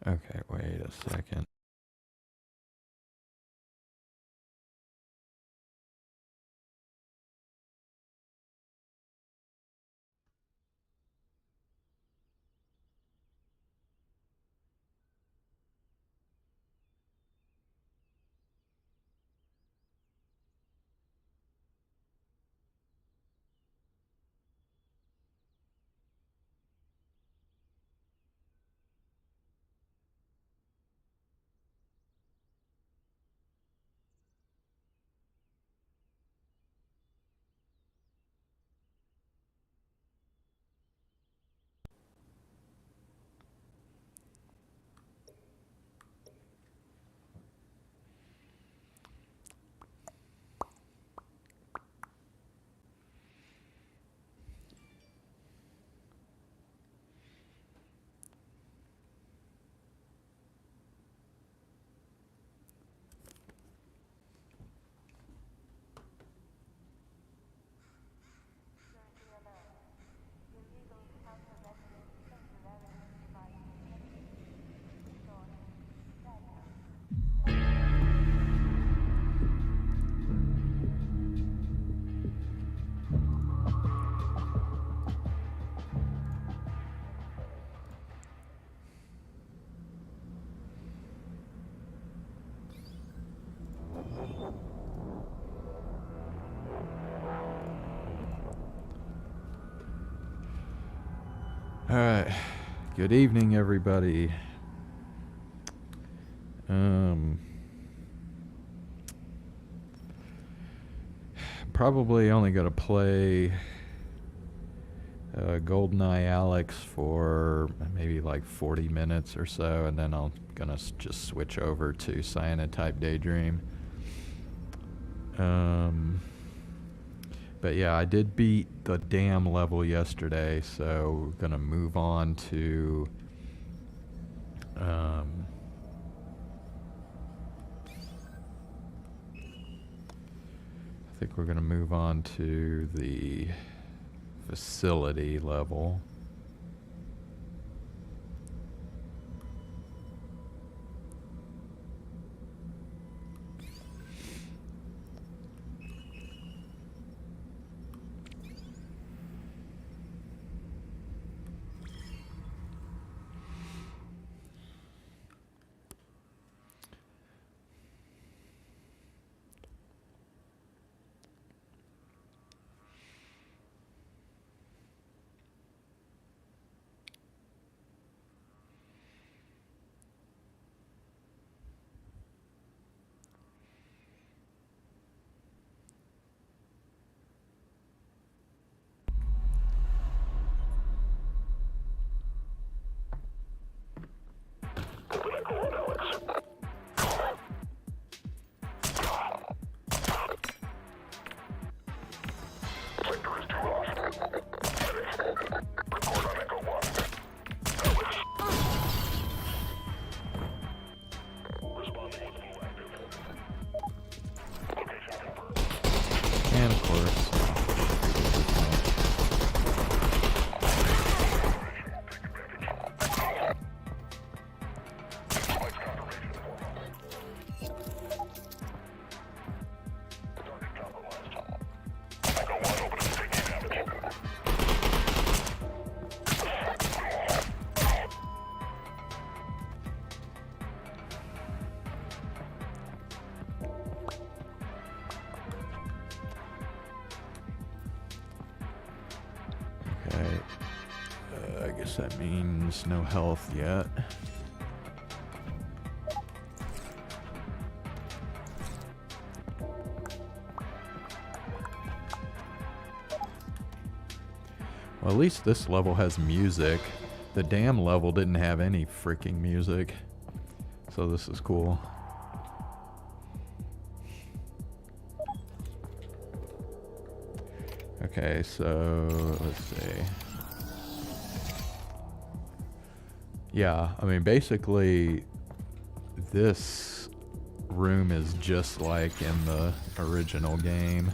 Okay, wait a second. All right. Good evening, everybody. Probably only going to play GOLDENEYE ALYX for maybe like 40 minutes or so, and then I'm going to just switch over to CYANOTYPE DAYDREAM. But yeah, I did beat the dam level yesterday, so we're going to move on to I think we're going to move on to the facility level. And of course, okay, I guess that means no health yet. Well, at least this level has music. The dam level didn't have any freaking music, so this is cool. Okay, so let's see. Yeah, I mean, basically, this room is just like in the original game.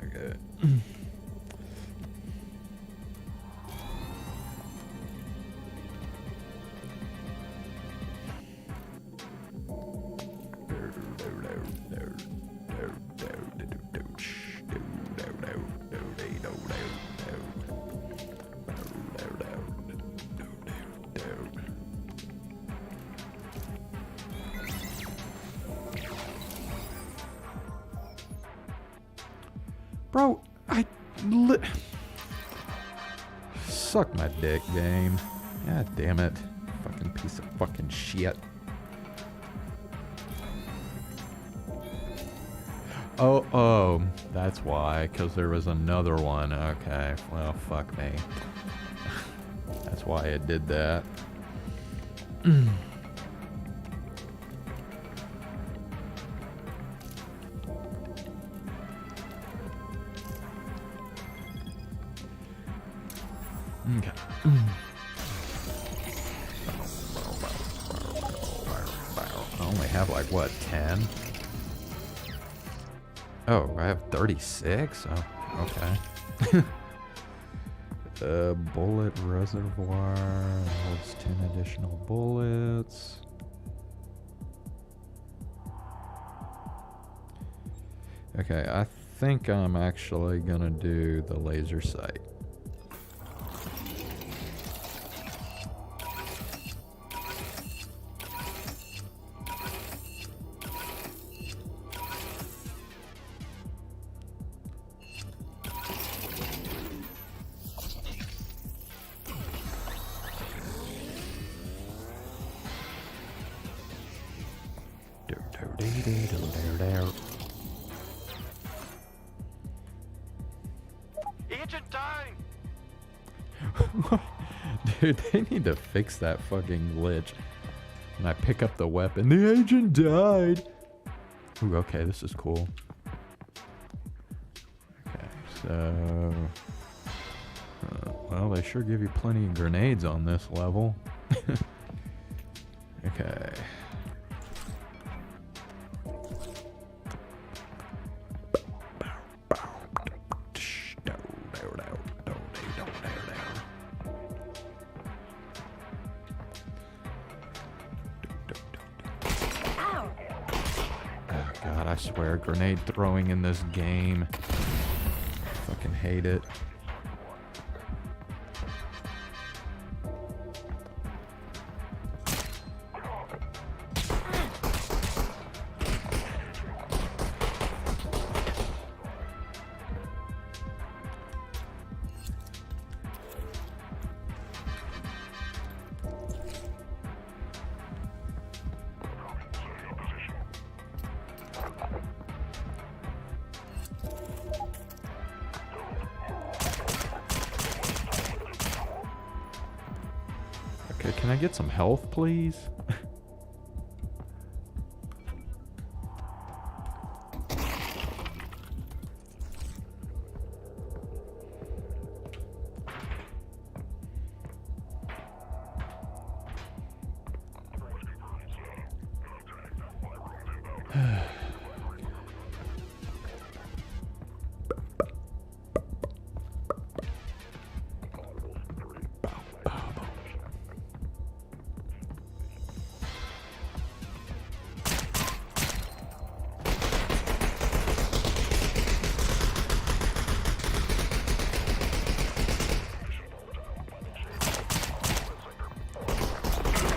Okay. Bro, suck my dick, game. God damn it. Fucking piece of fucking shit. Oh, that's why, because there was another one. Okay, well, fuck me. That's why it did that. Okay. I only have like, what, 10? Oh, I have 36? Oh, okay. Bullet reservoir holds 10 additional bullets. Okay, I think I'm actually gonna do the laser sight. Agent dying! Dude, they need to fix that fucking glitch. When I pick up the weapon, the agent died! Ooh, okay, this is cool. Okay, so... well, they sure give you plenty of grenades on this level. Okay. God, I swear, grenade throwing in this game. Fucking hate it. Okay, can I get some health, please?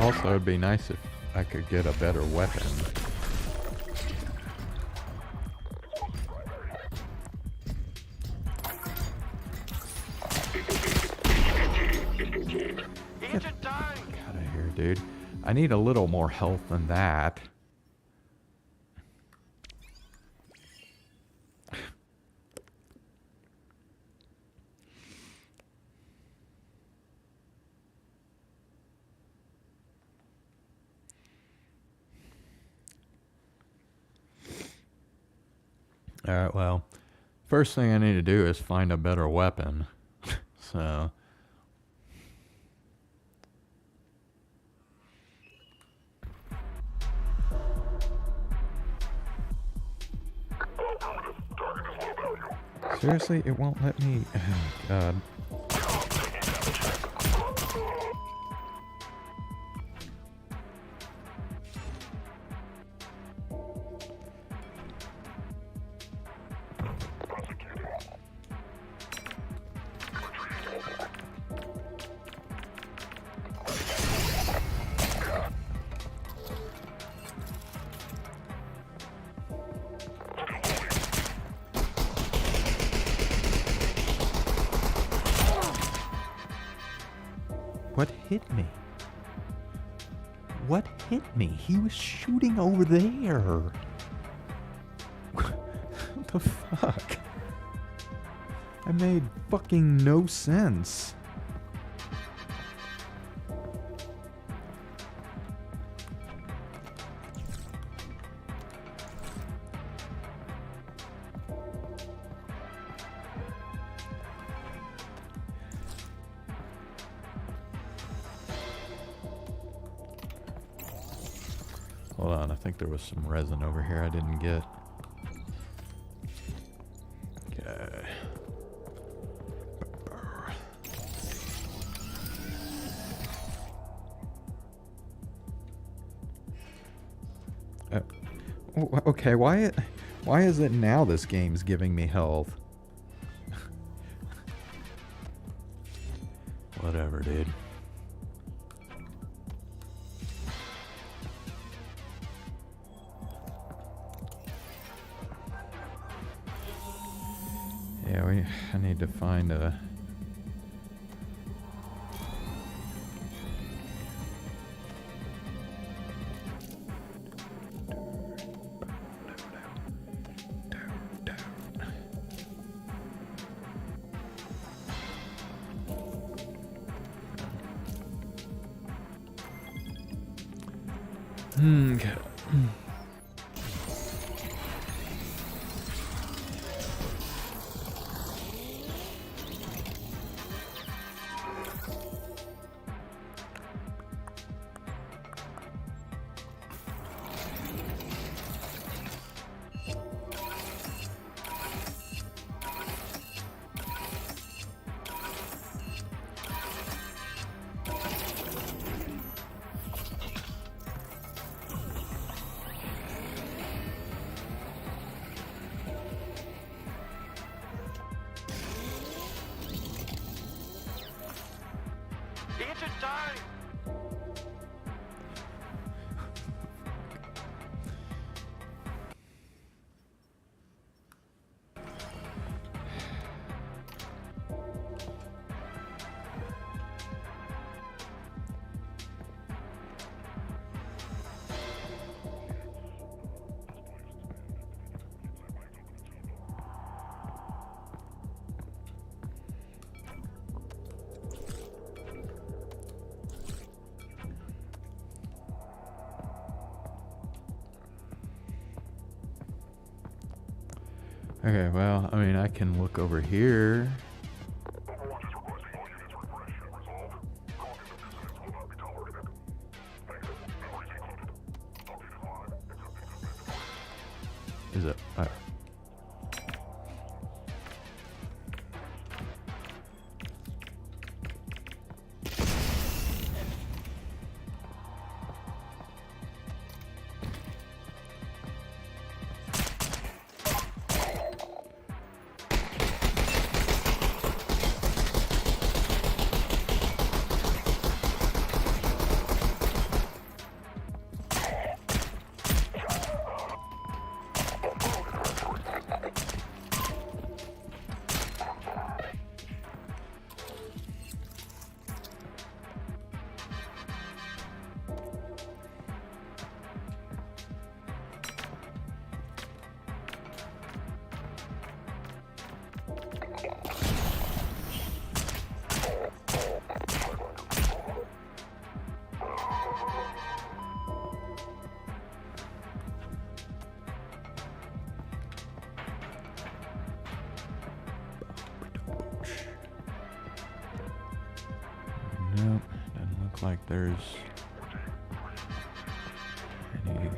Also, it'd be nice if I could get a better weapon. Agent dying! Get out of here, dude. I need a little more health than that. Alright, well, first thing I need to do is find a better weapon. So... Seriously, it won't let me. Oh, God. What hit me? What hit me? He was shooting over there. What the fuck? That made fucking no sense. Hold on, I think there was some resin over here I didn't get. Okay. Okay, why is it now this game's giving me health? Whatever, dude. Yeah, I need to find a... Okay. Agent down! Okay, well, I mean, I can look over here. Is it? Nope, doesn't look like there's any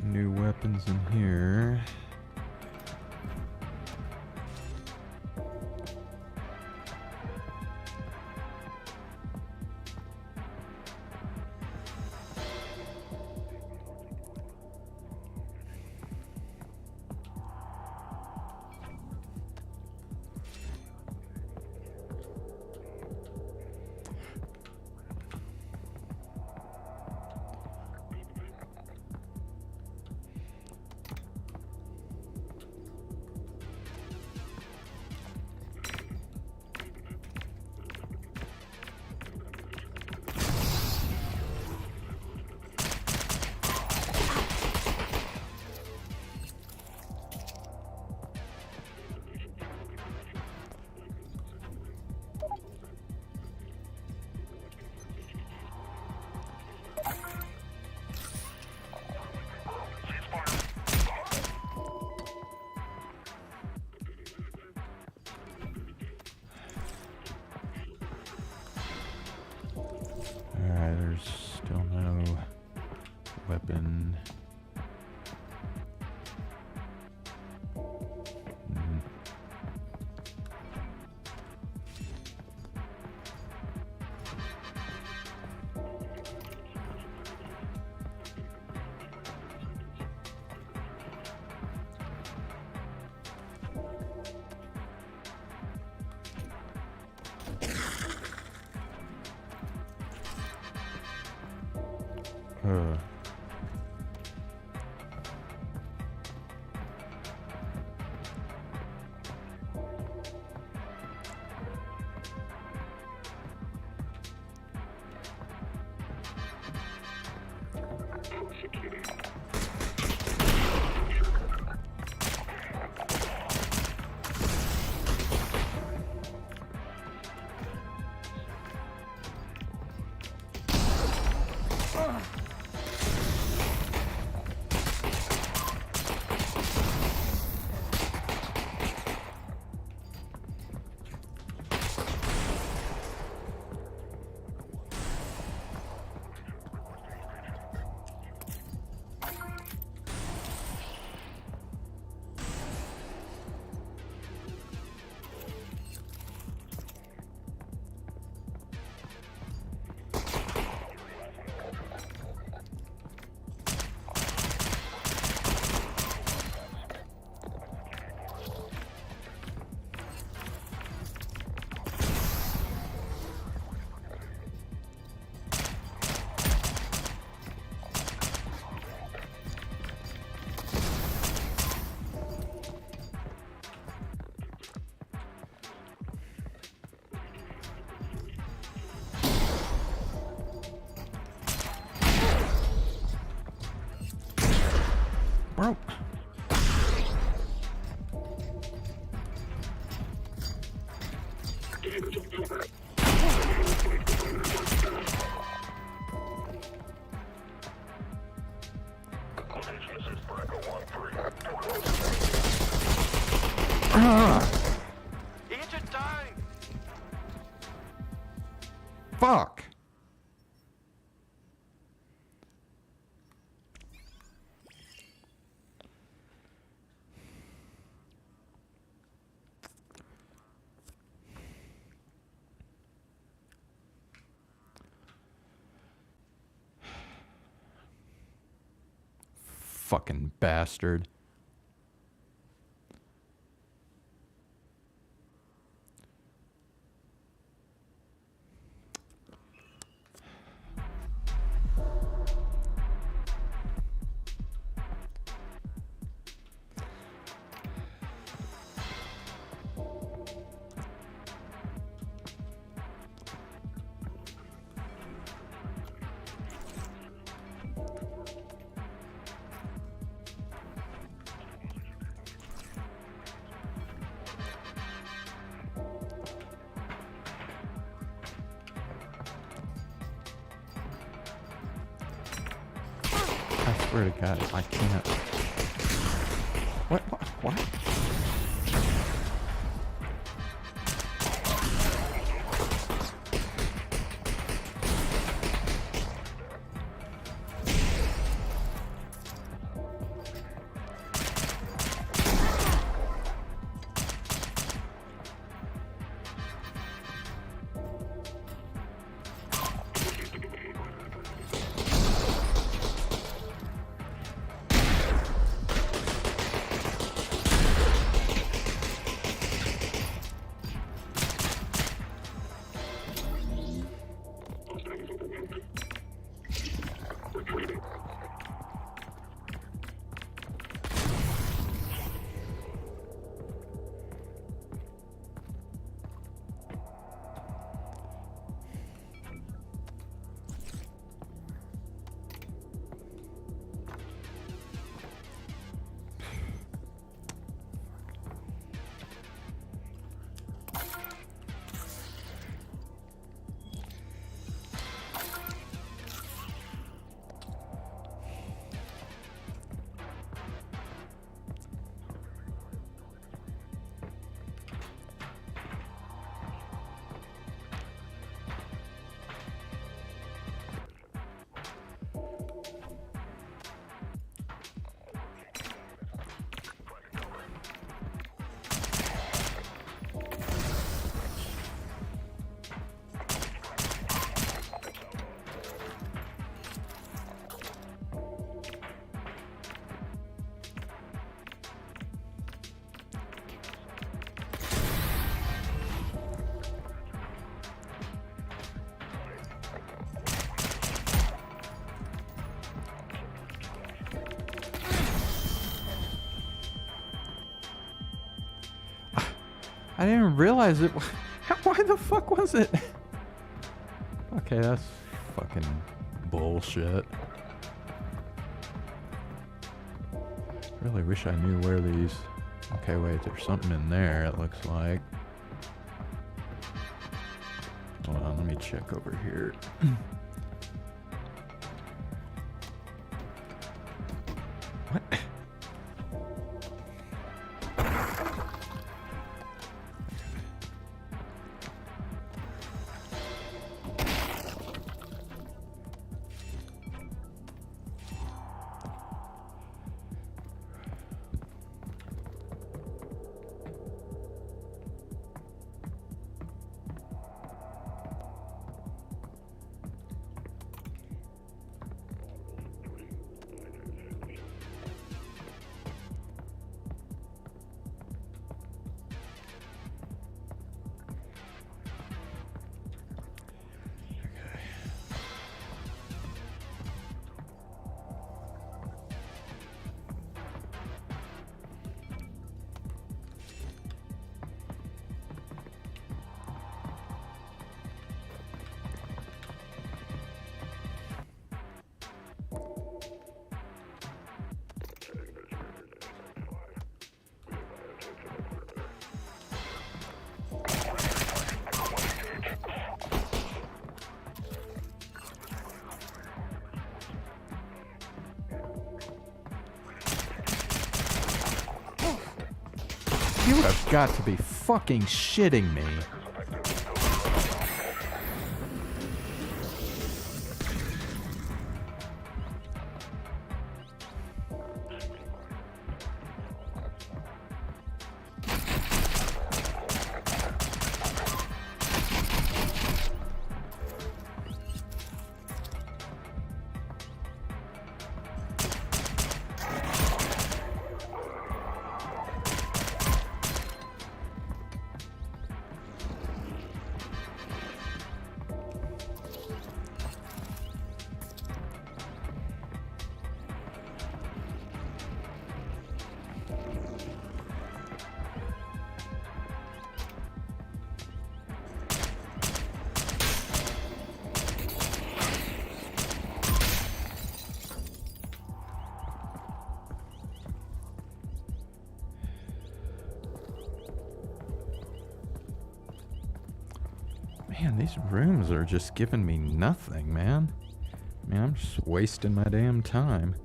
new weapons in here. There's still no weapon. Uh. Bro. Agent down! Fuck. Fucking bastard. I swear to God, I can't. What? What? I didn't even realize it. Why the fuck was it? Okay, that's fucking bullshit. Really wish I knew where these... Okay, wait, there's something in there, it looks like. Hold on, let me check over here. What? You have got to be fucking shitting me. Man, these rooms are just giving me nothing, man. Man, I'm just wasting my damn time.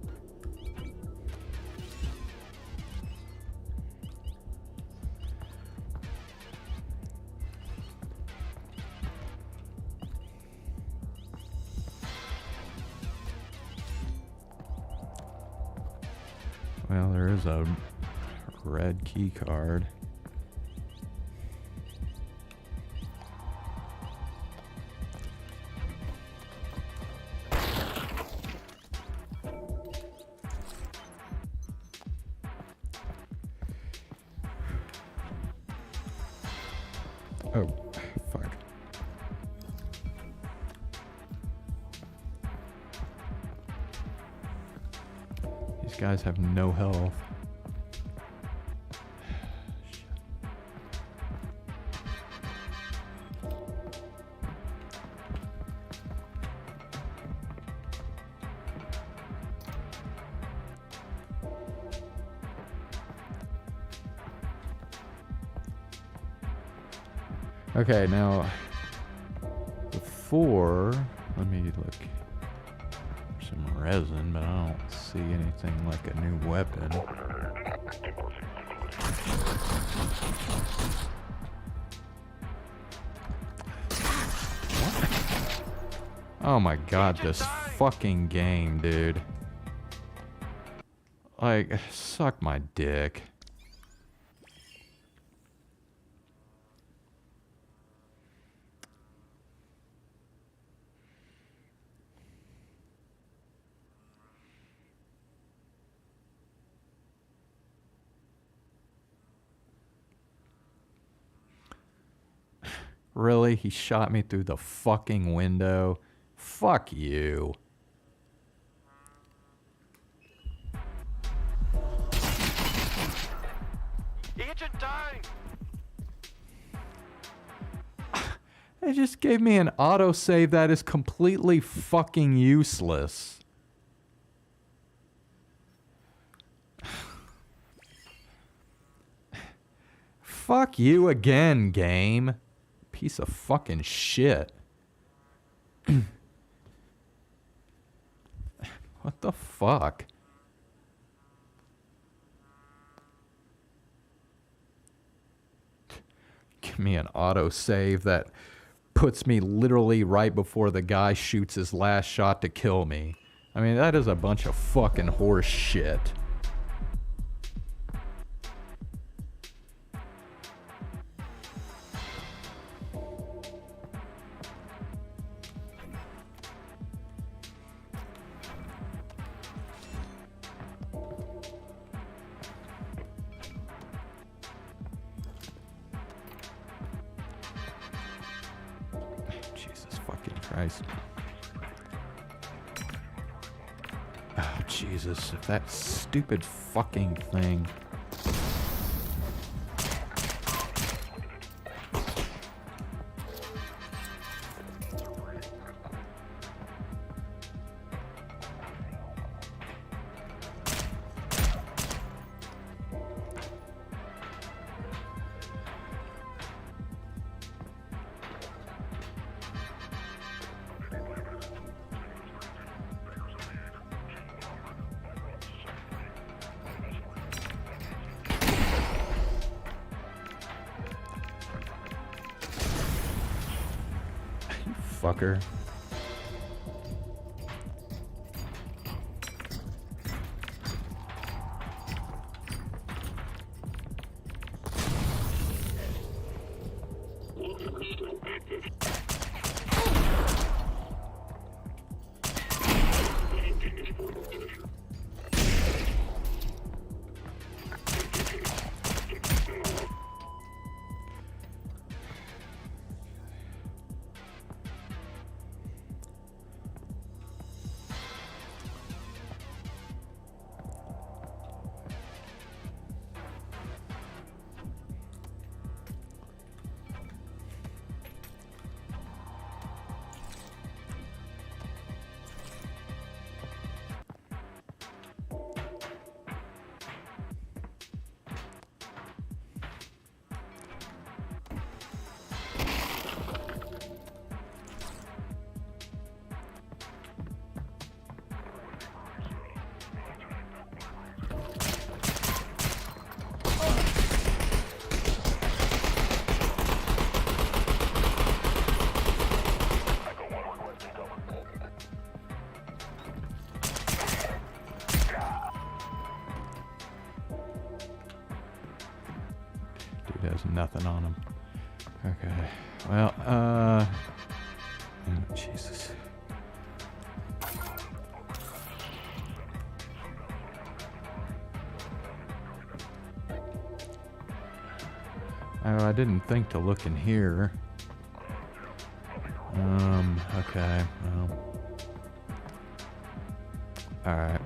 Well, there is a red key card. Oh, fuck. These guys have no health. Okay, now before, let me look for some resin, but I don't see anything like a new weapon. What? Oh my god, this fucking game, dude. Like, suck my dick. Really? He shot me through the fucking window? Fuck you. Agent down! It just gave me an autosave that is completely fucking useless. Fuck you again, game. Piece of fucking shit. What the fuck? Give me an autosave that puts me literally right before the guy shoots his last shot to kill me. I mean, that is a bunch of fucking horse shit. Christ. Oh, Jesus. If that stupid fucking thing... Fucker. Has nothing on him. Okay. Well, oh, Jesus. Oh, I didn't think to look in here. Okay. Well. All right.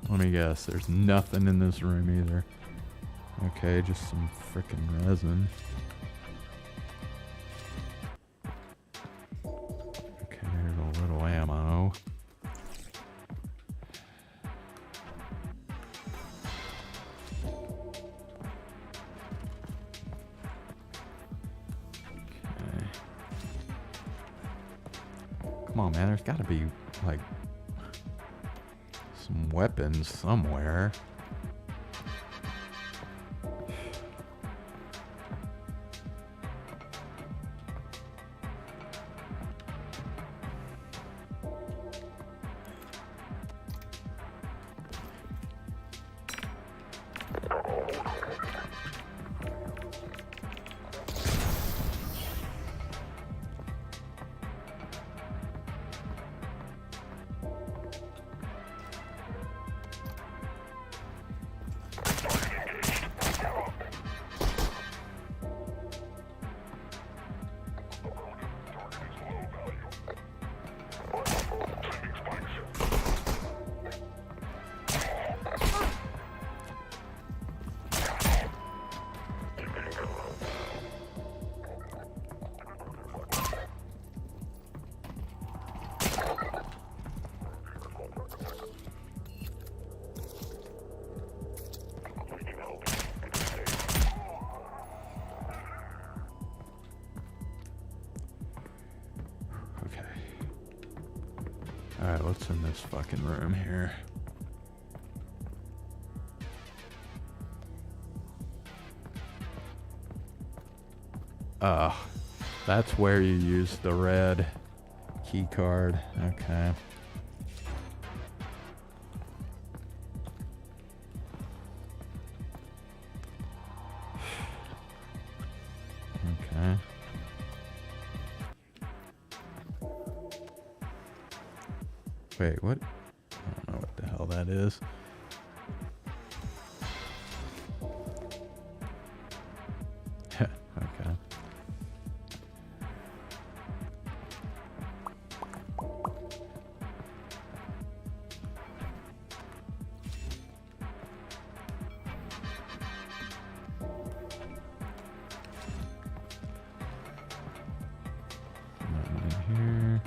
Let me guess, there's nothing in this room either. Okay, just some frickin' resin. Okay, there's a little ammo. Okay. Come on, man, there's gotta be, like, some weapons somewhere. what's in this fucking room here? Oh, that's where you use the red key card. Okay. Okay. Wait, what? I don't know what the hell that is. Okay. Nothing in here.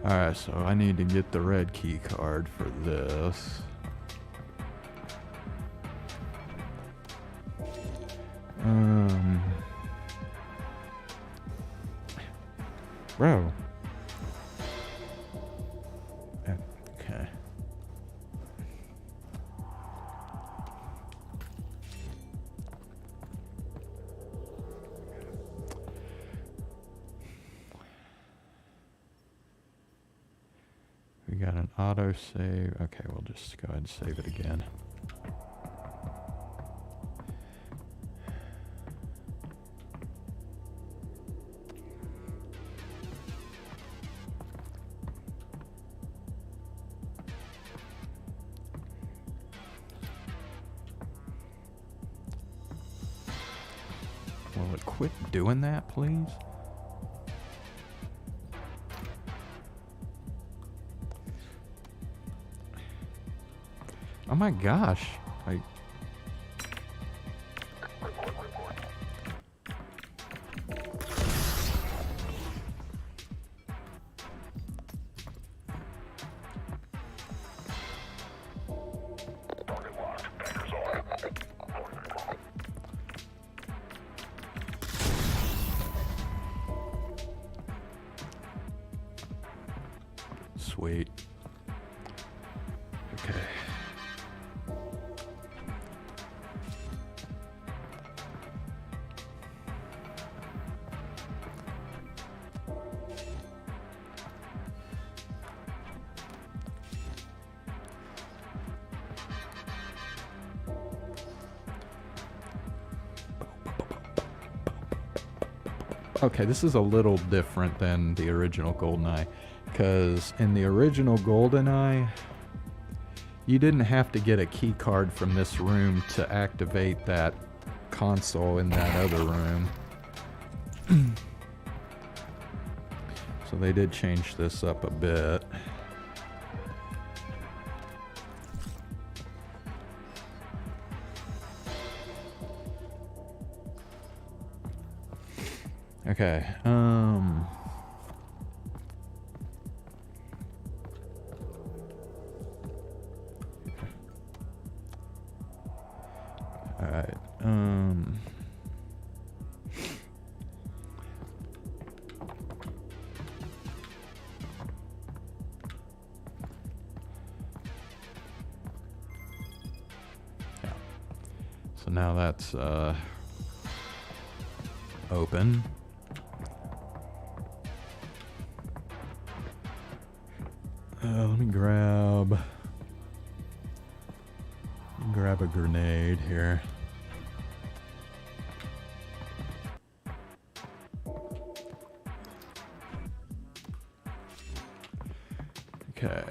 Alright, so I need to get the red key card for this. Bro. Okay. We got an auto save. Okay, we'll just go ahead and save it again. Will it quit doing that, please? Oh my gosh. Sweet. Okay. Okay, this is a little different than the original GoldenEye, because in the original GoldenEye, you didn't have to get a key card from this room to activate that console in that other room. So they did change this up a bit. Okay, alright, yeah. So now that's, open. Let me grab a grenade here. Okay.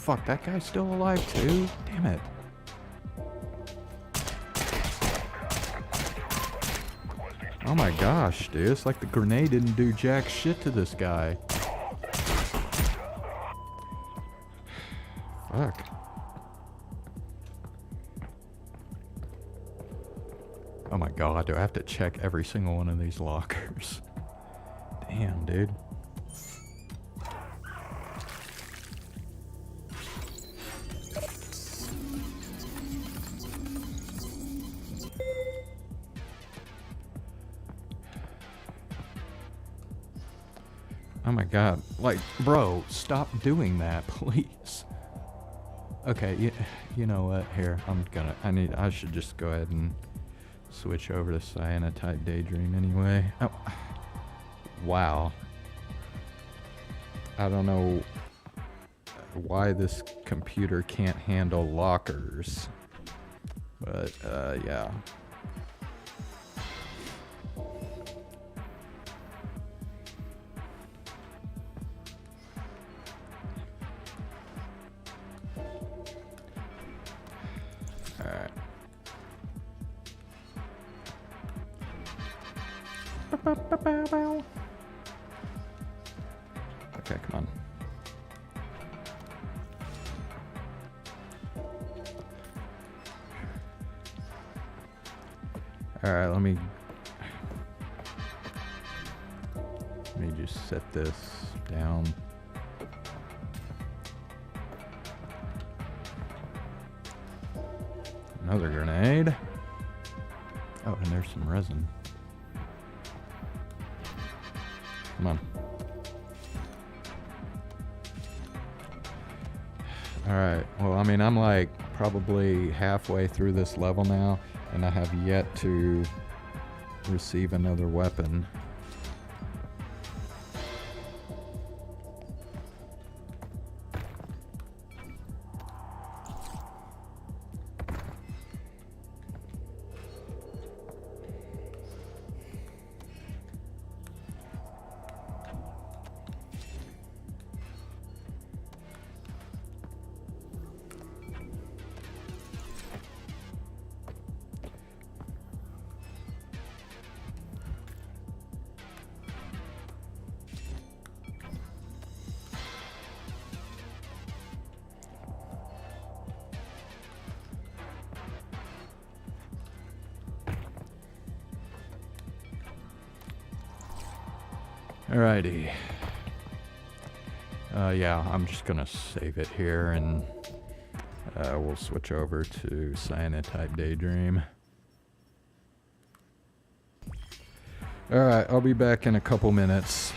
fuck, that guy's still alive too? Damn it. Oh my gosh, dude. It's like the grenade didn't do jack shit to this guy. Fuck. Oh my god, do I have to check every single one of these lockers? Damn, dude. Oh my god. Like, bro, stop doing that, please. Okay, you know what? Here, I should just go ahead and switch over to CYANOTYPE Daydream anyway. Oh. Wow. I don't know why this computer can't handle lockers. But, yeah. Alright. Okay, come on. Alright, let me just set this down. Another grenade. Oh, and there's some resin. Come on. Alright, well, I mean, I'm like probably halfway through this level now, and I have yet to receive another weapon. Alrighty. Yeah, I'm just gonna save it here and we'll switch over to CYANOTYPE Daydream. Alright, I'll be back in a couple minutes.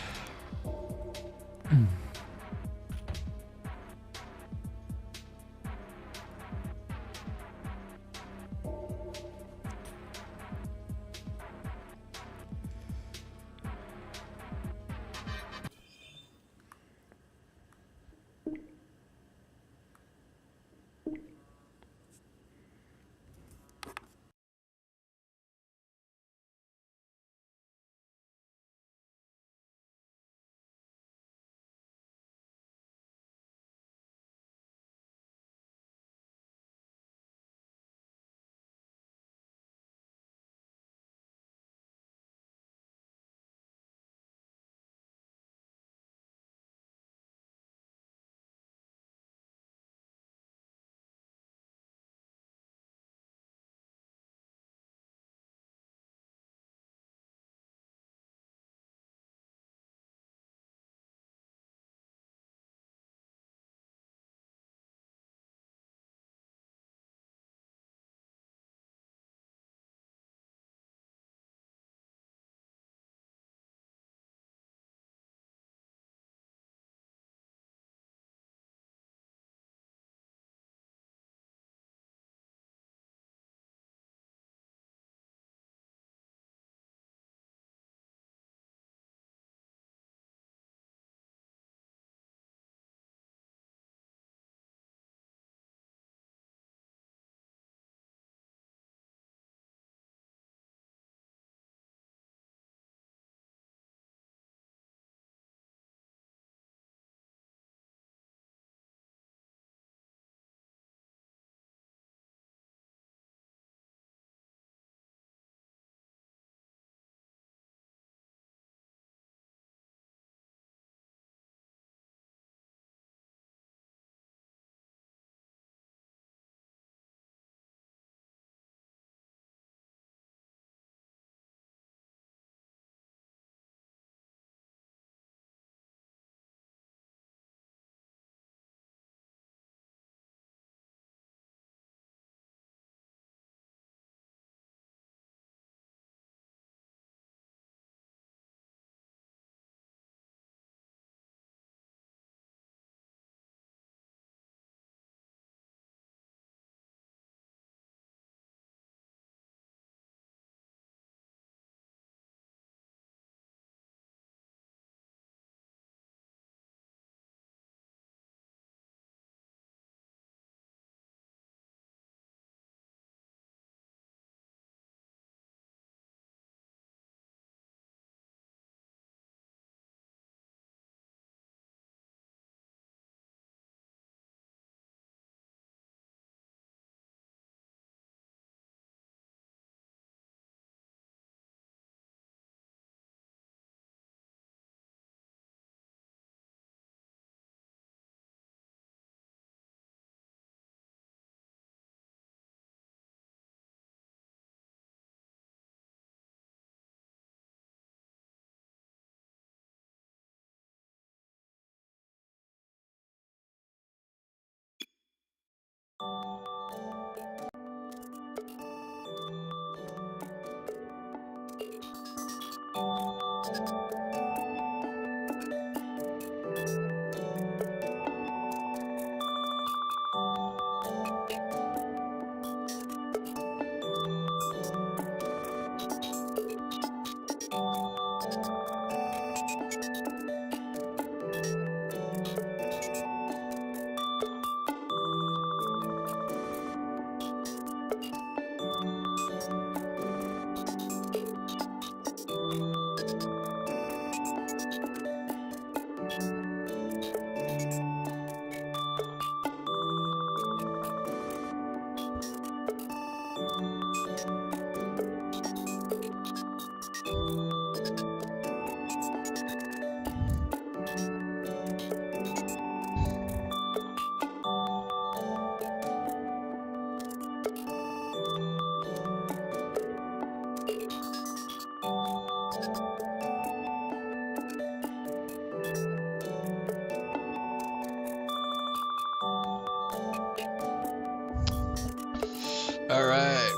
Alright.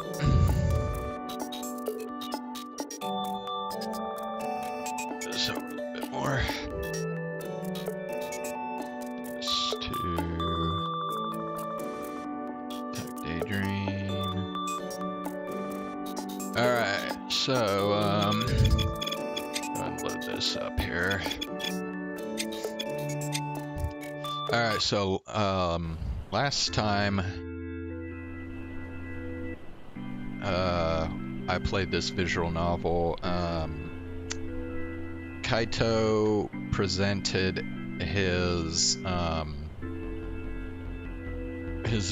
Just over a little bit more. Just to Daydream. Alright, so load this up here. Alright, so last time I played this visual novel, Kaito presented his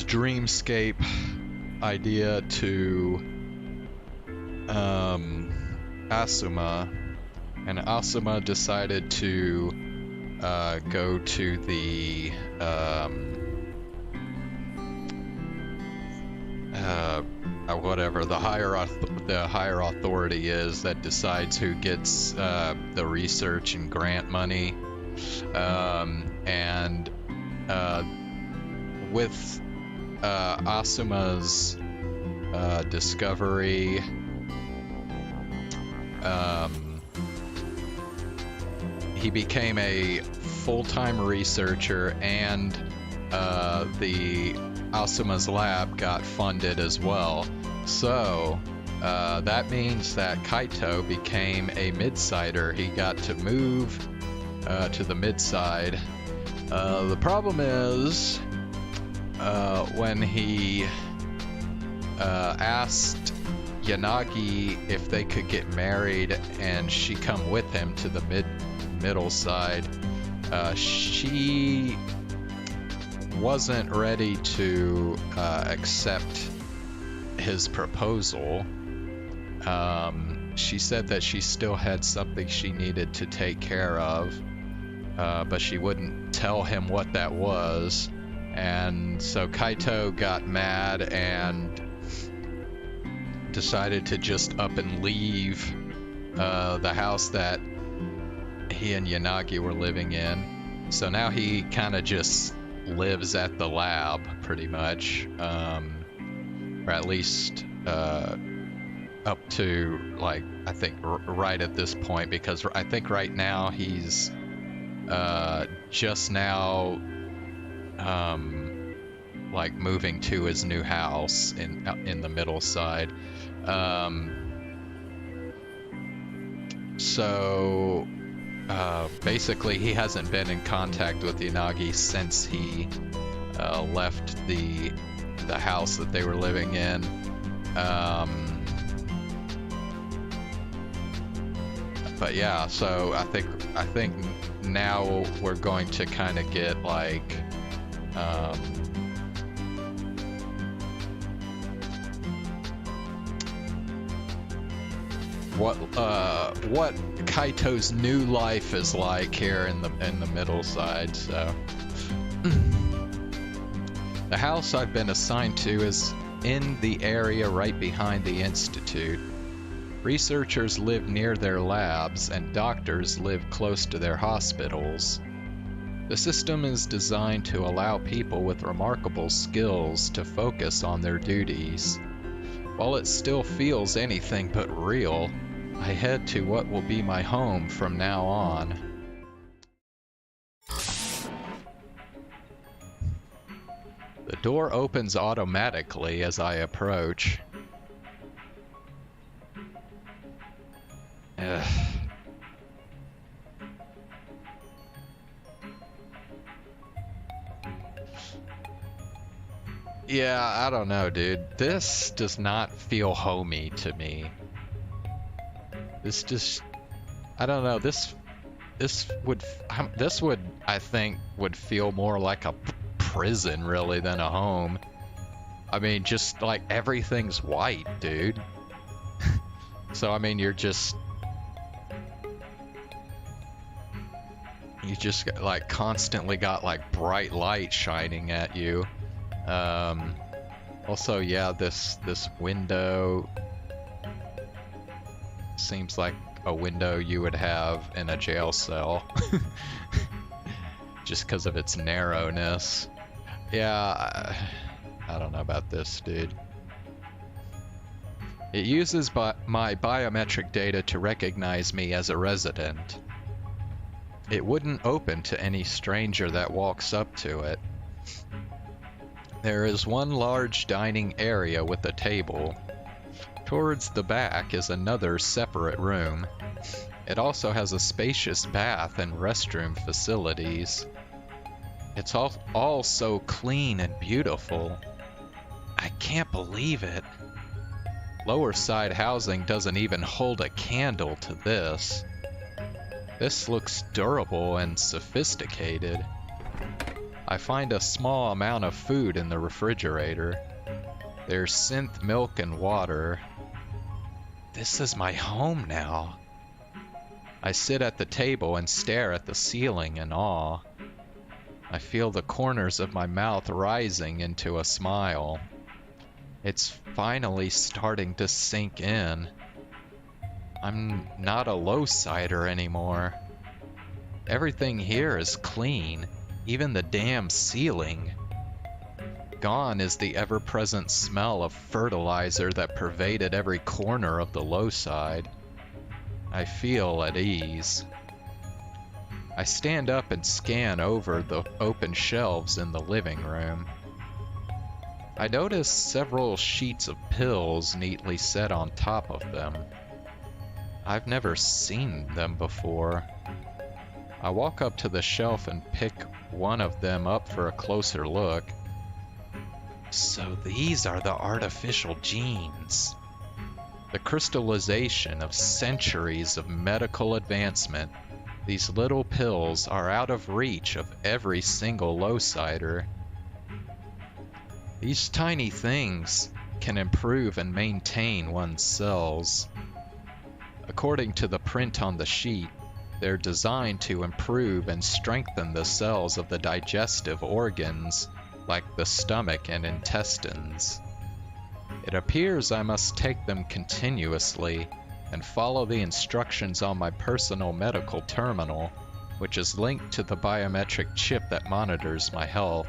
dreamscape idea to Asuma, and Asuma decided to go to the whatever the higher authority is that decides who gets the research and grant money, and with Asuma's discovery, he became a full-time researcher, and the Asuma's lab got funded as well. So that means that Kaito became a mid-sider. He got to move to the mid-side. The problem is when he asked Yanagi if they could get married and she come with him to the middle side, she wasn't ready to accept his proposal. She said that she still had something she needed to take care of, but she wouldn't tell him what that was. And so Kaito got mad and decided to just up and leave the house that he and Yanagi were living in. So now he kind of just lives at the lab, pretty much, or at least up to, like, I think right at this point, because I think right now he's just now like moving to his new house in the middle side. So basically he hasn't been in contact with Yanagi since he left the house that they were living in. But yeah, so I think now we're going to kind of get like what Kaito's new life is like here in the middle side. So the house I've been assigned to is in the area right behind the institute. Researchers live near their labs and doctors live close to their hospitals. The system is designed to allow people with remarkable skills to focus on their duties. While it still feels anything but real, I head to what will be my home from now on. The door opens automatically as I approach. Ugh. Yeah, I don't know, dude. This does not feel homey to me. This just, I don't know. This would I think would feel more like a prison really than a home. I mean, just like everything's white, dude. So I mean, you just like constantly got like bright light shining at you. Also, yeah, this window seems like a window you would have in a jail cell. Just because of its narrowness. Yeah, I don't know about this, dude. It uses my biometric data to recognize me as a resident. It wouldn't open to any stranger that walks up to it. There is one large dining area with a table. Towards the back is another separate room. It also has a spacious bath and restroom facilities. It's all so clean and beautiful. I can't believe it. Lower side housing doesn't even hold a candle to this. This looks durable and sophisticated. I find a small amount of food in the refrigerator. There's synth milk and water. This is my home now. I sit at the table and stare at the ceiling in awe. I feel the corners of my mouth rising into a smile. It's finally starting to sink in. I'm not a low-sider anymore. Everything here is clean, even the damn ceiling. Gone is the ever-present smell of fertilizer that pervaded every corner of the low side. I feel at ease. I stand up and scan over the open shelves in the living room. I notice several sheets of pills neatly set on top of them. I've never seen them before. I walk up to the shelf and pick one of them up for a closer look. So these are the artificial genes. The crystallization of centuries of medical advancement. These little pills are out of reach of every single low-sider. These tiny things can improve and maintain one's cells. According to the print on the sheet, they're designed to improve and strengthen the cells of the digestive organs, like the stomach and intestines. It appears I must take them continuously and follow the instructions on my personal medical terminal, which is linked to the biometric chip that monitors my health.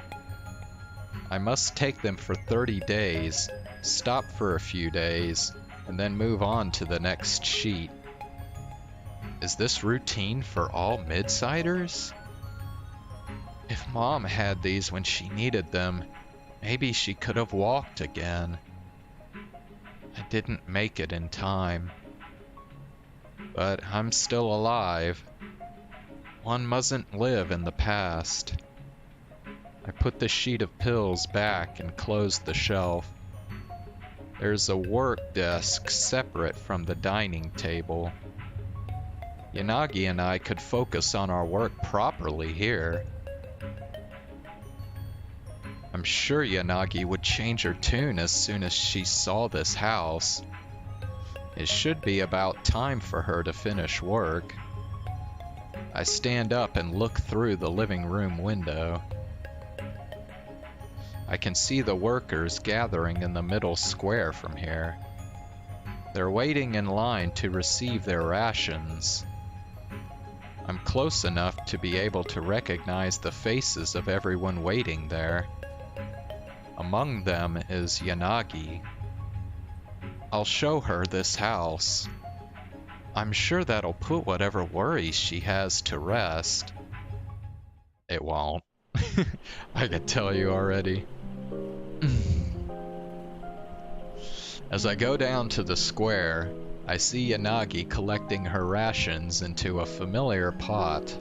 I must take them for 30 days, stop for a few days, and then move on to the next sheet. Is this routine for all mid-siders? If Mom had these when she needed them, maybe she could have walked again. I didn't make it in time. But I'm still alive. One mustn't live in the past. I put the sheet of pills back and closed the shelf. There's a work desk separate from the dining table. Yanagi and I could focus on our work properly here. I'm sure Yanagi would change her tune as soon as she saw this house. It should be about time for her to finish work. I stand up and look through the living room window. I can see the workers gathering in the middle square from here. They're waiting in line to receive their rations. I'm close enough to be able to recognize the faces of everyone waiting there. Among them is Yanagi. I'll show her this house. I'm sure that'll put whatever worries she has to rest. It won't. I can tell you already. As I go down to the square, I see Yanagi collecting her rations into a familiar pot.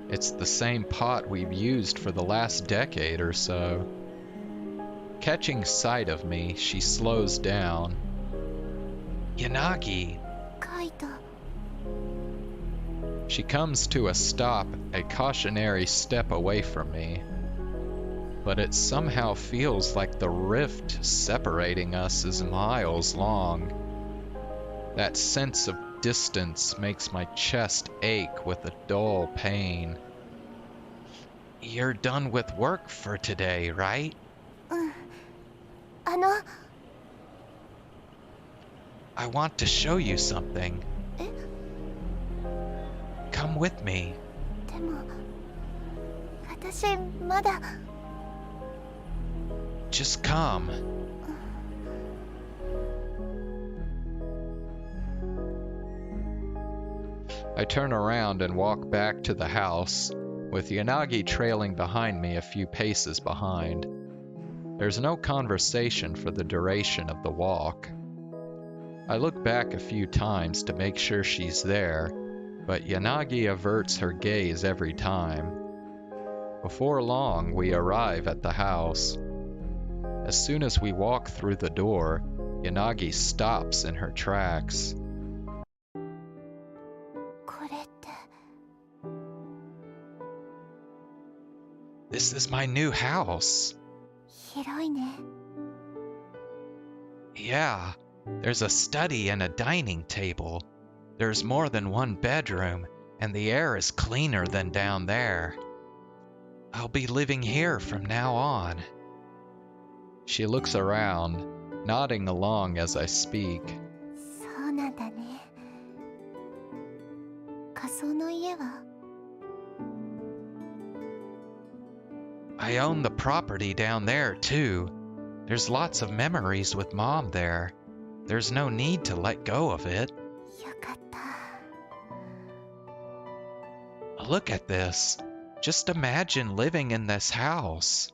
It's the same pot we've used for the last decade or so. Catching sight of me, she slows down. Yanagi! Kaito. She comes to a stop, a cautionary step away from me. But it somehow feels like the rift separating us is miles long. That sense of distance makes my chest ache with a dull pain. You're done with work for today, right? の I want to show you something. え Come with me. でも私まだ Just come. I turn around and walk back to the house, with Yanagi trailing behind me a few paces behind. There's no conversation for the duration of the walk. I look back a few times to make sure she's there, but Yanagi averts her gaze every time. Before long, we arrive at the house. As soon as we walk through the door, Yanagi stops in her tracks. これって This is my new house. 広いね。 Yeah, there's a study and a dining table. There's more than one bedroom, and the air is cleaner than down there. I'll be living here from now on. She looks around, nodding along as I speak. そうなんだね。仮想の家は I own the property down there, too. There's lots of memories with Mom there. There's no need to let go of it. よかった。 Look at this. Just imagine living in this house.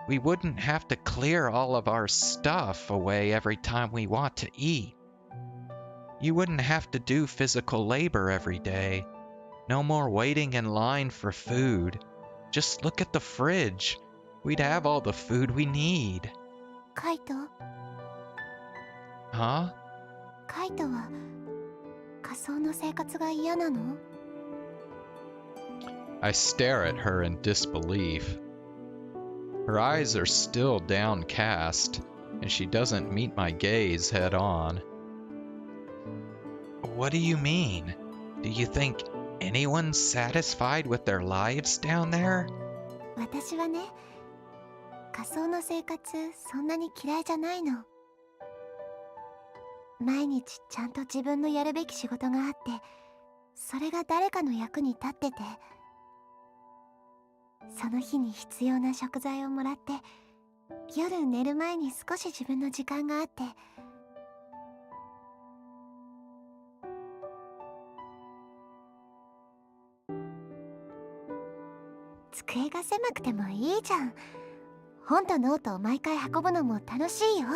We wouldn't have to clear all of our stuff away every time we want to eat. You wouldn't have to do physical labor every day. No more waiting in line for food. Just look at the fridge. We'd have all the food we need. カイト Huh? カイトは仮想の生活が嫌なの？ I stare at her in disbelief. Her eyes are still downcast, and she doesn't meet my gaze head on. What do you mean? Do you think anyone's satisfied with their lives down there? 私はね、仮想の生活そんなに嫌いじゃないの。毎日ちゃんと自分のやるべき仕事があって、それが誰かの役に立ってて、その日に必要な食材をもらって、夜寝る前に少し自分の時間があって、机が狭くてもいいじゃん。本とノートを毎回運ぶのも楽しいよ。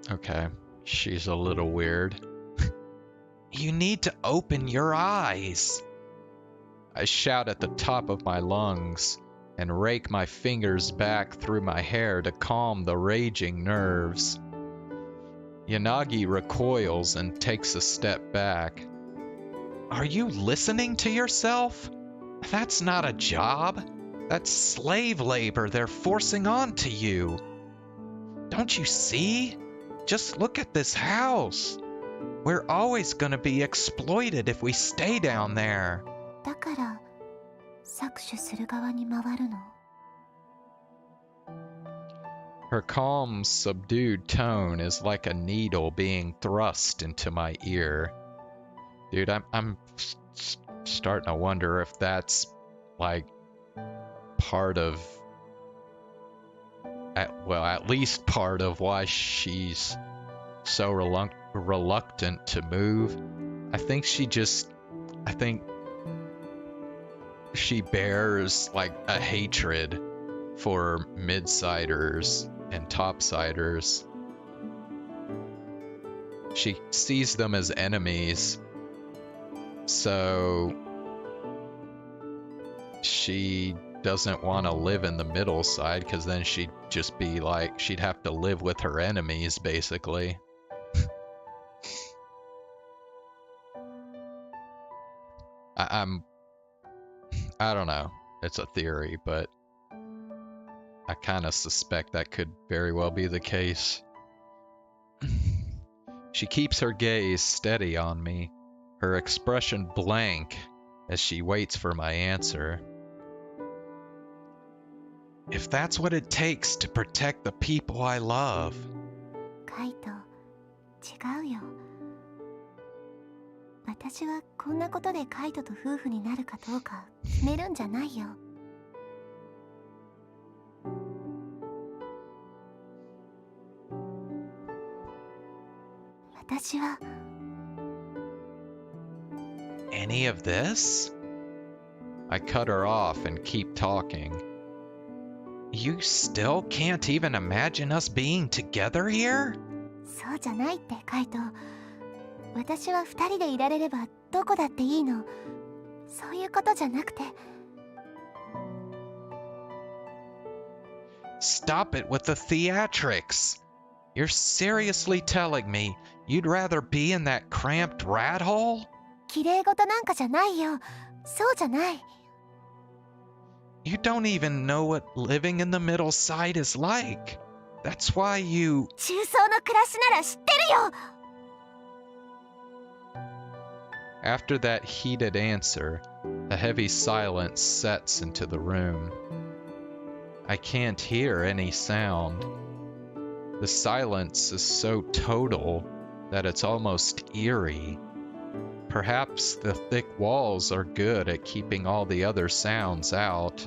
Okay, she's a little weird. You need to open your eyes. I shout at the top of my lungs and rake my fingers back through my hair to calm the raging nerves. Yanagi recoils and takes a step back. Are you listening to yourself? That's not a job. That's slave labor they're forcing onto you. Don't you see? Just look at this house. We're always gonna be exploited if we stay down there. だから搾取する側に回るの？ Her calm, subdued tone is like a needle being thrust into my ear. Dude, I'm starting to wonder if that's like part of, at least part of why she's so reluctant to move. I think she bears like a hatred for midsiders and topsiders. She sees them as enemies, so she doesn't want to live in the middle side, because then she'd just be like, she'd have to live with her enemies basically. I don't know, it's a theory, but I kind of suspect that could very well be the case. She keeps her gaze steady on me, her expression blank as she waits for my answer. If that's what it takes to protect the people I love. カイト、違うよ。私はこんなことでカイトと夫婦になるかどうか決めるんじゃないよ。私は any of this? I cut her off and keep talking. You still can't even imagine us being together here? そうじゃないってカイト。私は二人でいられればどこだっていいの。そういうことじゃなくて。Stop it with the theatrics! You're seriously telling me you'd rather be in that cramped rat hole? 綺麗事なんかじゃないよ。そうじゃない。You don't even know what living in the middle side is like. That's why you... 中層の暮らしなら知ってるよ。After that heated answer, a heavy silence sets into the room. I can't hear any sound. The silence is so total that it's almost eerie. Perhaps the thick walls are good at keeping all the other sounds out.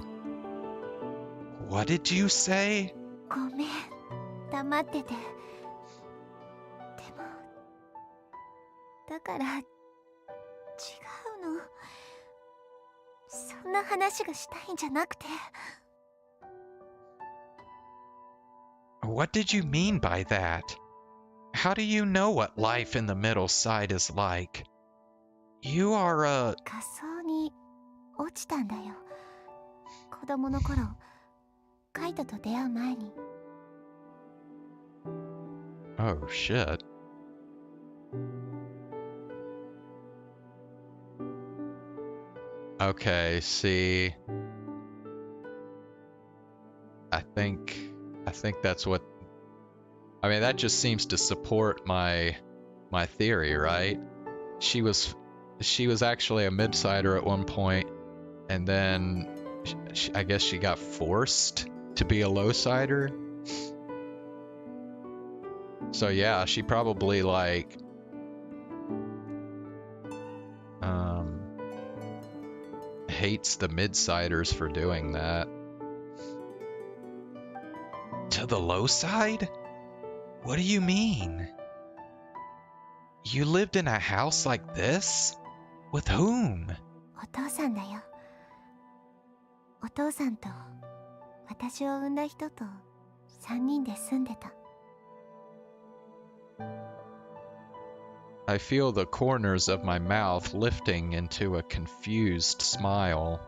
What did you say? ごめん。黙ってて。でも、だから違うの。そんな話がしたいんじゃなくて。What did you mean by that? How do you know what life in the middle side is like? You are a... 仮想に落ちたんだよ。子供の頃、カイトと出会う前に。Oh shit. Okay, see. I think that's what... I mean, that just seems to support my theory, right? She was actually a mid-sider at one point, and then I guess she got forced to be a low-sider. So yeah, she probably like hates the mid-siders for doing that. To the low side? What do you mean? You lived in a house like this? With whom? お父さんだよ。お父さんと私を産んだ人と3人で住んでた。I feel the corners of my mouth lifting into a confused smile.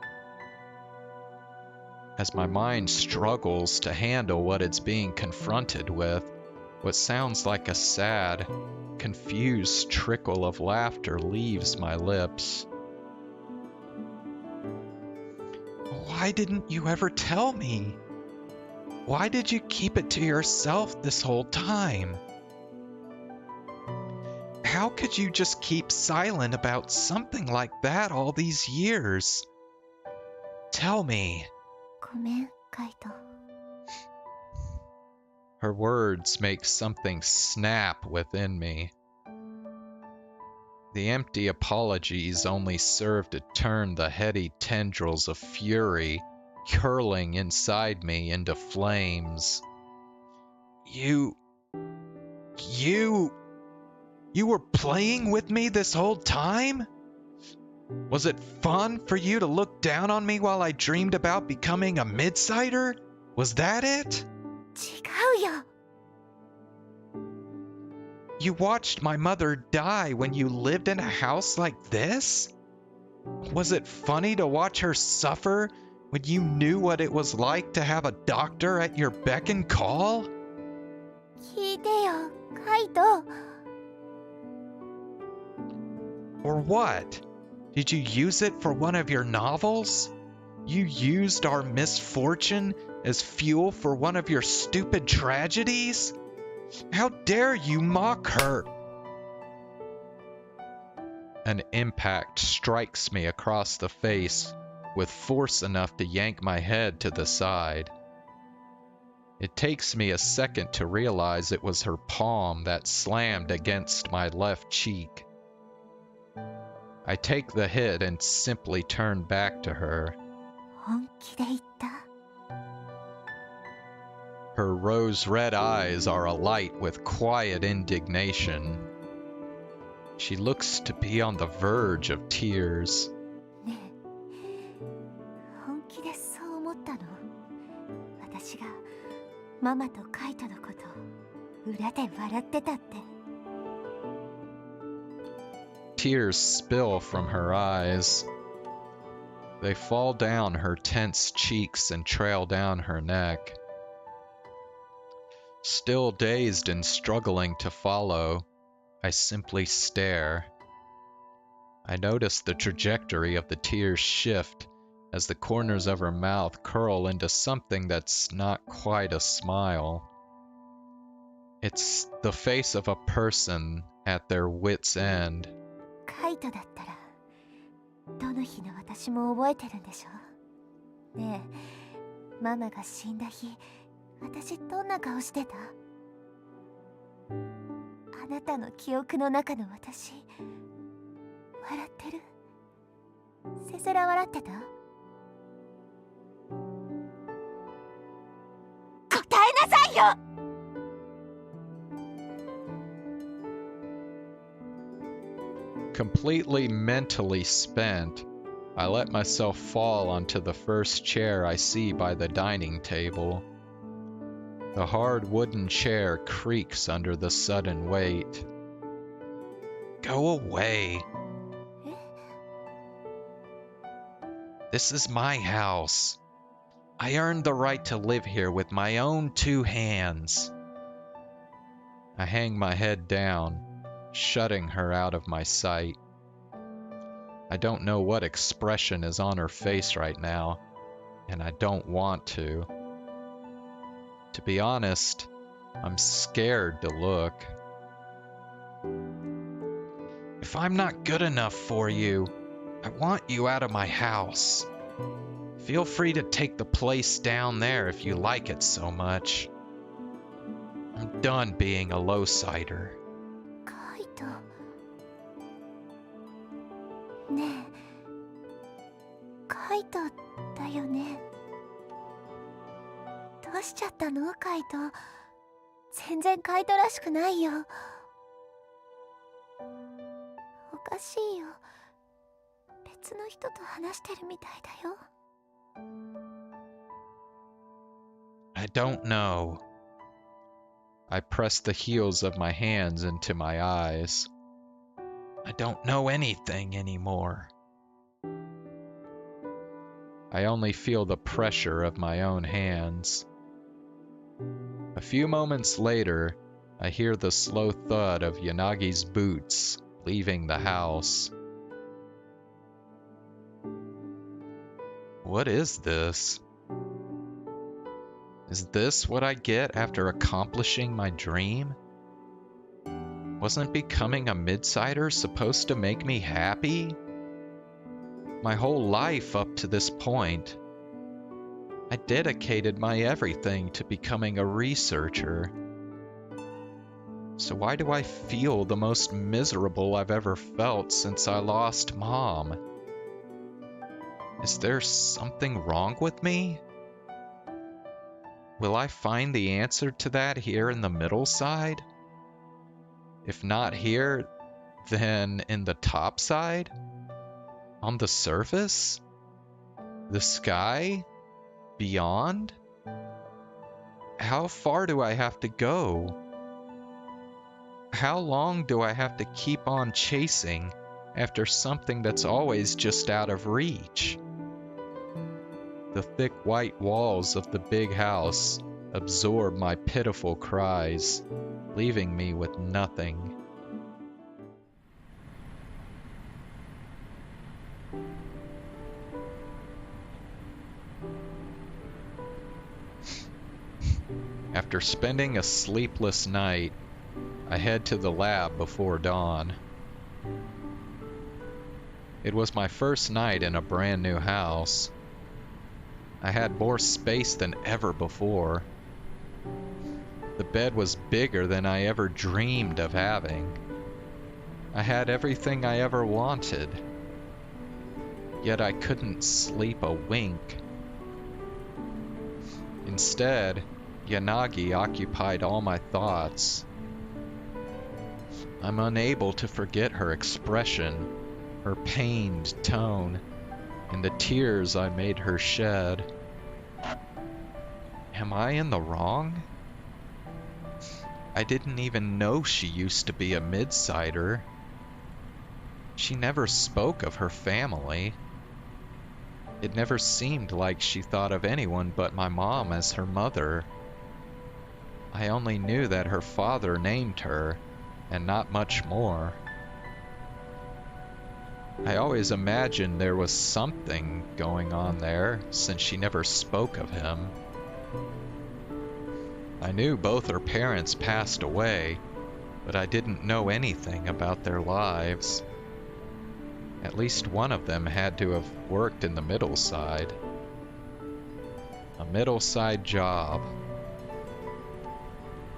As my mind struggles to handle what it's being confronted with, what sounds like a sad, confused trickle of laughter leaves my lips. Why didn't you ever tell me? Why did you keep it to yourself this whole time? How could you just keep silent about something like that all these years? Tell me. ごめん、カイト。 Her words make something snap within me. The empty apologies only serve to turn the heady tendrils of fury curling inside me into flames. You were playing with me this whole time? Was it fun for you to look down on me while I dreamed about becoming a mid-sider? Was that it? 違うよ。 You watched my mother die when you lived in a house like this? Was it funny to watch her suffer when you knew what it was like to have a doctor at your beck and call? 聞いてよ、カイト。 Or what? Did you use it for one of your novels? You used our misfortune as fuel for one of your stupid tragedies? How dare you mock her? An impact strikes me across the face with force enough to yank my head to the side. It takes me a second to realize it was her palm that slammed against my left cheek. I take the hit and simply turn back to her. 本気で言った。 Her rose-red eyes are alight with quiet indignation. She looks to be on the verge of tears. ねえ、本気でそう思ったの？私がママとカイトのこと裏で笑ってたって。Tears spill from her eyes. They fall down her tense cheeks and trail down her neck. Still dazed and struggling to follow, I simply stare. I notice the trajectory of the tears shift as the corners of her mouth curl into something that's not quite a smile. It's the face of a person at their wit's end. カイトだったらどの日の私も覚えてるんでしょ？ねえ、ママが死んだ日、私どんな顔してた？あなたの記憶の中の私、笑ってる？せせら笑ってた？答えなさいよ！Completely mentally spent, I let myself fall onto the first chair I see by the dining table. The hard wooden chair creaks under the sudden weight. Go away. This is my house. I earned the right to live here with my own 2 hands. I hang my head down, shutting her out of my sight. I don't know what expression is on her face right now, and I don't want to. To be honest, I'm scared to look. If I'm not good enough for you, I want you out of my house. Feel free to take the place down there if you like it so much. I'm done being a low-sider. カイト。ねえ、カイトだよね。どうしちゃったのカイト？全然カイトらしくないよ。おかしいよ。別の人と話してるみたいだよ。I don't know. I press the heels of my hands into my eyes. I don't know anything anymore. I only feel the pressure of my own hands. A few moments later, I hear the slow thud of Yanagi's boots leaving the house. What is this? Is this what I get after accomplishing my dream? Wasn't becoming a midsider supposed to make me happy? My whole life up to this point, I dedicated my everything to becoming a researcher. So why do I feel the most miserable I've ever felt since I lost Mom? Is there something wrong with me? Will I find the answer to that here in the middle side? If not here, then in the top side? On the surface? The sky? Beyond? How far do I have to go? How long do I have to keep on chasing after something that's always just out of reach? The thick white walls of the big house absorb my pitiful cries, leaving me with nothing. After spending a sleepless night, I head to the lab before dawn. It was my first night in a brand new house. I had more space than ever before. The bed was bigger than I ever dreamed of having. I had everything I ever wanted. Yet I couldn't sleep a wink. Instead, Yanagi occupied all my thoughts. I'm unable to forget her expression, her pained tone, and the tears I made her shed. Am I in the wrong? I didn't even know she used to be a midsider. She never spoke of her family. It never seemed like she thought of anyone but my mom as her mother. I only knew that her father named her, and not much more. I always imagined there was something going on there, since she never spoke of him. I knew both her parents passed away, but I didn't know anything about their lives. At least one of them had to have worked in the middle side. A middle side job.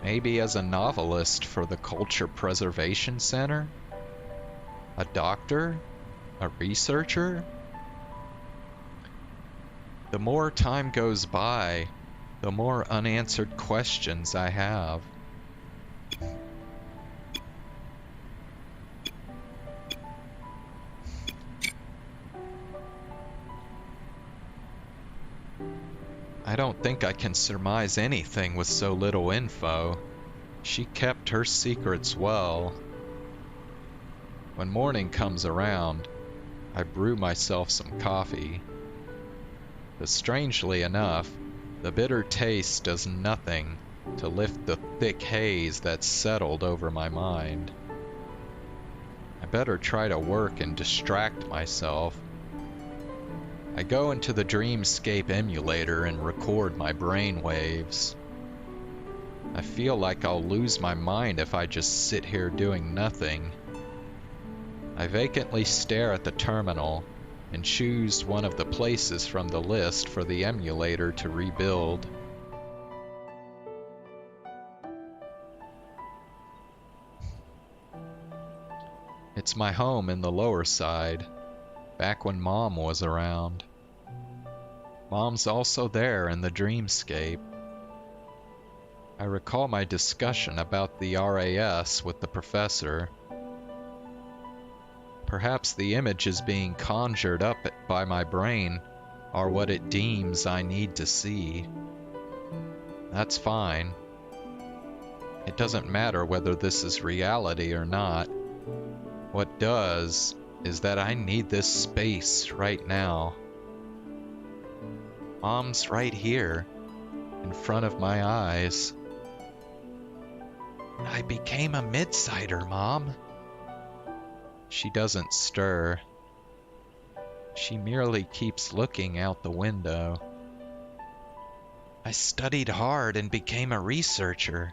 Maybe as a novelist for the Culture Preservation Center? A doctor? A researcher? The more time goes by, the more unanswered questions I have. I don't think I can surmise anything with so little info. She kept her secrets well. When morning comes around, I brew myself some coffee. But strangely enough, the bitter taste does nothing to lift the thick haze that's settled over my mind. I better try to work and distract myself. I go into the Dreamscape emulator and record my brain waves. I feel like I'll lose my mind if I just sit here doing nothing. I vacantly stare at the terminal and choose one of the places from the list for the emulator to rebuild. It's my home in the lower side, back when Mom was around. Mom's also there in the Dreamscape. I recall my discussion about the RAS with the professor. Perhaps the images being conjured up by my brain are what it deems I need to see. That's fine. It doesn't matter whether this is reality or not. What does is that I need this space right now. Mom's right here, in front of my eyes. I became a midsider, Mom. She doesn't stir. She merely keeps looking out the window. I studied hard and became a researcher,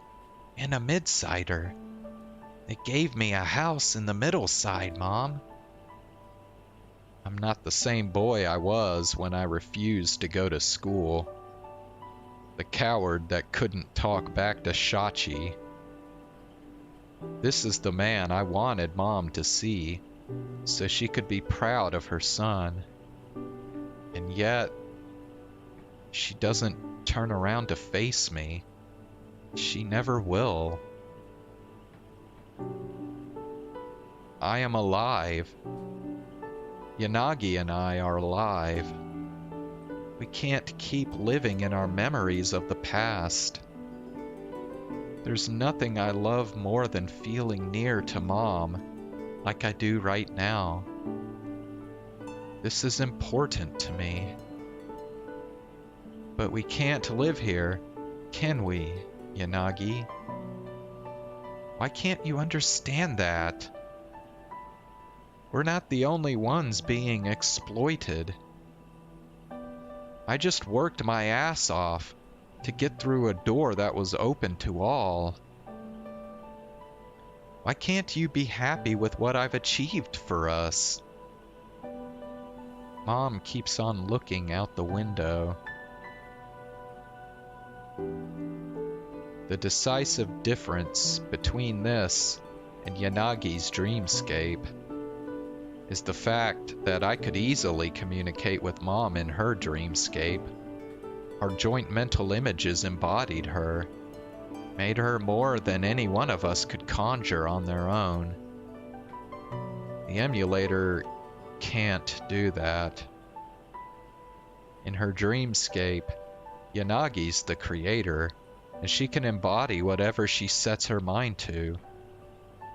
and a midsider. It gave me a house in the middle side, Mom. I'm not the same boy I was when I refused to go to school. The coward that couldn't talk back to Shachi. This is the man I wanted Mom to see, so she could be proud of her son. And yet, she doesn't turn around to face me. She never will. I am alive. Yanagi and I are alive. We can't keep living in our memories of the past. There's nothing I love more than feeling near to Mom, like I do right now. This is important to me. But we can't live here, can we, Yanagi? Why can't you understand that? We're not the only ones being exploited. I just worked my ass off to get through a door that was open to all. Why can't you be happy with what I've achieved for us? Mom keeps on looking out the window. The decisive difference between this and Yanagi's dreamscape is the fact that I could easily communicate with Mom in her dreamscape. Our joint mental images embodied her. Made her more than any one of us could conjure on their own. The emulator can't do that. In her dreamscape, Yanagi's the creator, and she can embody whatever she sets her mind to.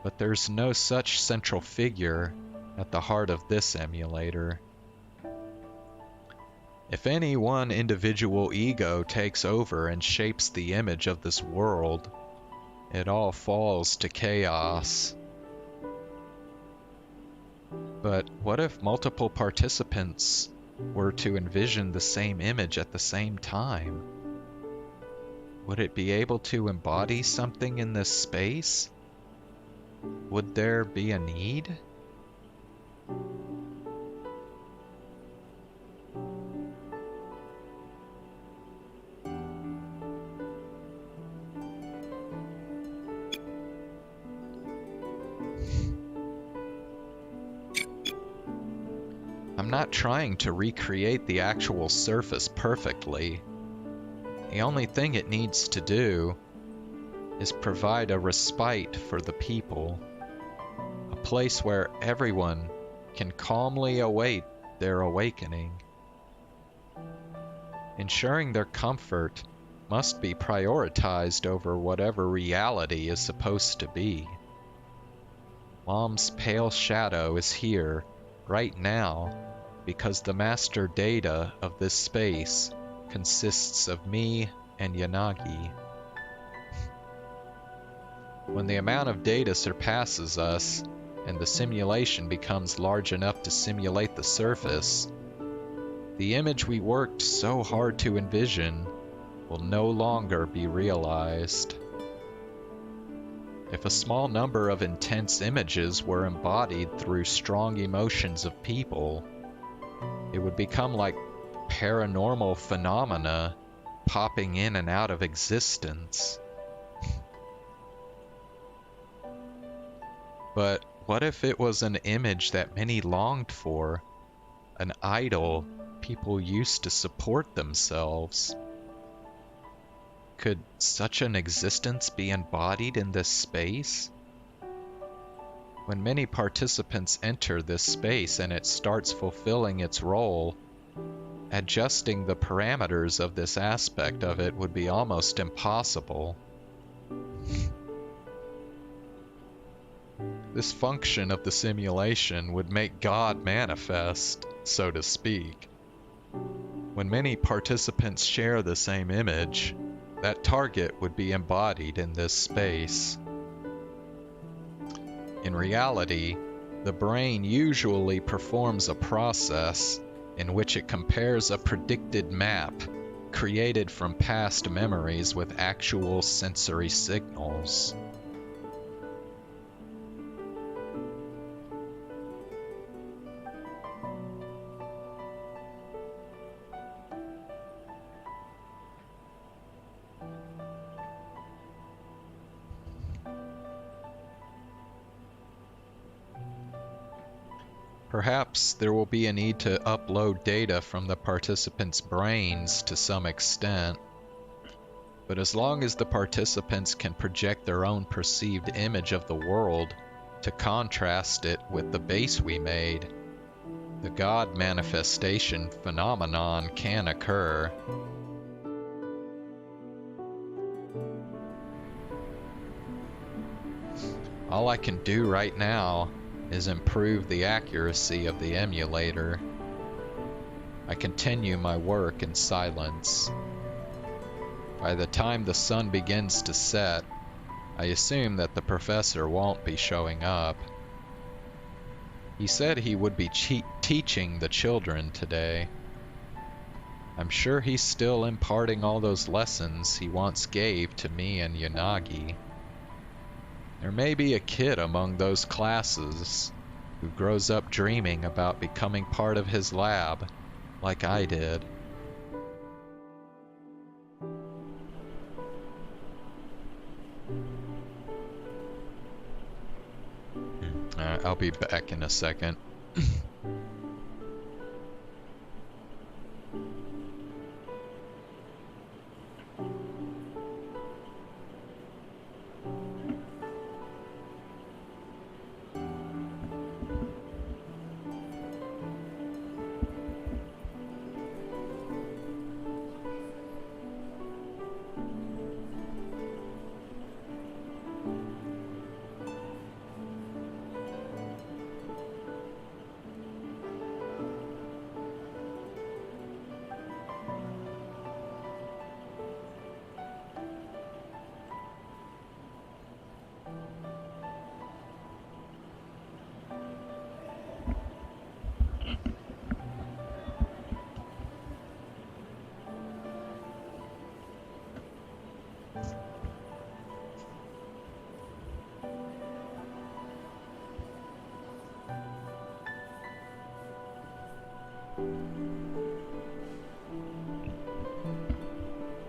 But there's no such central figure at the heart of this emulator. If any one individual ego takes over and shapes the image of this world, it all falls to chaos. But what if multiple participants were to envision the same image at the same time? Would it be able to embody something in this space? Would there be a need? I'm not trying to recreate the actual surface perfectly. The only thing it needs to do is provide a respite for the people, a place where everyone can calmly await their awakening. Ensuring their comfort must be prioritized over whatever reality is supposed to be. Mom's pale shadow is here, right now, because the master data of this space consists of me and Yanagi. When the amount of data surpasses us, and the simulation becomes large enough to simulate the surface, the image we worked so hard to envision will no longer be realized. If a small number of intense images were embodied through strong emotions of people, it would become like paranormal phenomena popping in and out of existence. But what if it was an image that many longed for, an idol people used to support themselves? Could such an existence be embodied in this space? When many participants enter this space and it starts fulfilling its role, adjusting the parameters of this aspect of it would be almost impossible. This function of the simulation would make God manifest, so to speak. When many participants share the same image, that target would be embodied in this space. In reality, the brain usually performs a process in which it compares a predicted map created from past memories with actual sensory signals. Perhaps there will be a need to upload data from the participants' brains to some extent, but as long as the participants can project their own perceived image of the world to contrast it with the base we made, the God manifestation phenomenon can occur. All I can do right now is improve the accuracy of the emulator. I continue my work in silence. By the time the sun begins to set, I assume that the professor won't be showing up. He said he would be teaching the children today. I'm sure he's still imparting all those lessons he once gave to me and Yanagi. There may be a kid among those classes who grows up dreaming about becoming part of his lab, like I did. I'll be back in a second.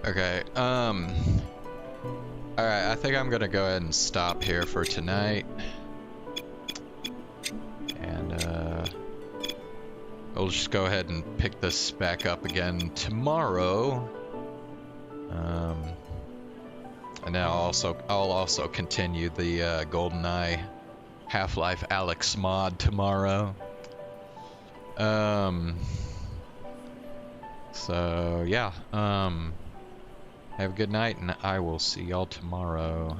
Okay, alright, I think I'm gonna go ahead and stop here for tonight. And, we'll just go ahead and pick this back up again tomorrow. And then I'll also continue the, GoldenEye Half-Life ALYX mod tomorrow. So, yeah, have a good night, and I will see y'all tomorrow.